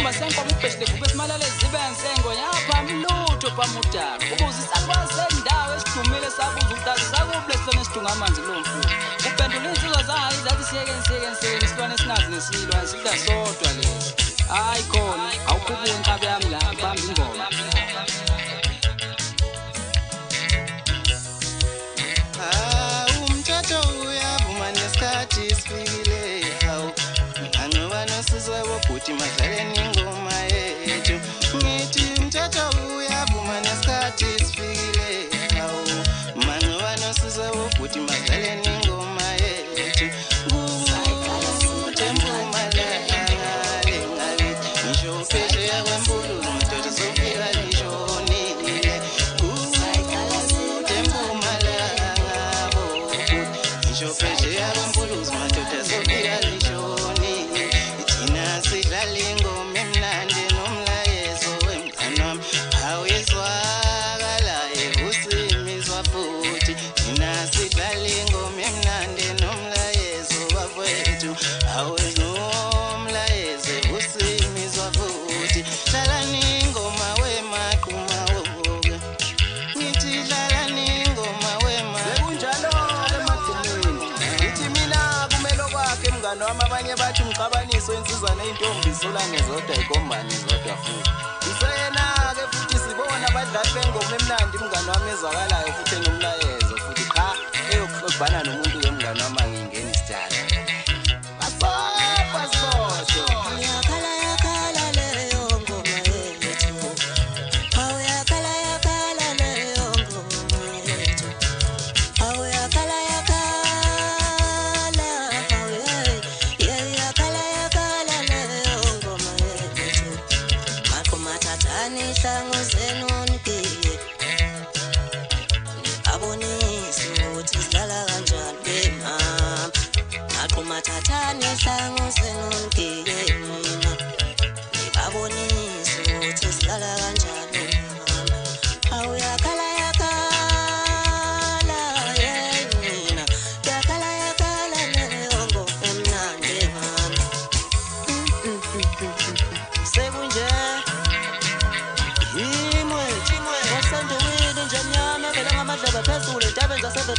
Isithumba senkomo ibheshile vuka esimalale zibensengo yapha mlutho phamudaka ubuzisa kwasendawo esidumile sabuza utazi sakubule silwane esidunga amanzi kulomfuku uphendula insizwa zayo izathi siyeke isilwane esinazi nesilwane sidla sodwa lesi hayi khona awukhuphuki inkabe yami la bamba ingoma umthetho uyavuma nesikhathi sifikile hawu angoba nosizwe wobhuti madlaleni ingoma yethu ngithi umthetho uyavuma nesikhathi sifikile hawu mangoba nosizwe wobhuti madlaleni ingoma yethu abanye bathi umqabaniso insizwa neintombi solane zodwa ikombani zodwa futhi isena ke futhi sibona abadlali bengoma emnandi mngani wami ezwakalayo futhi enomlayezo futhi cha eyokuxobana nomuntu wemngani wami ngingena isithala basosho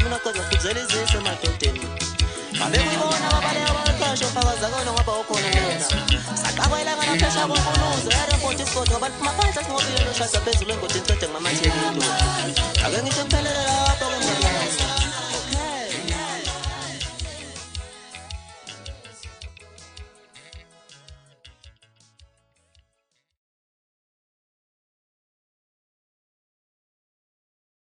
mina kodwa kuzele izise emadodeni ngabe kuyibona ababaleka abaqasho fakaza kona ngoba ukhona lena saqabela ngana phesha konkuluzo airport isikoti ngoba phuma phansi singobile loshasa phezulu engodi incede ngamathekilo ake ngisho ngiphelele lapho ke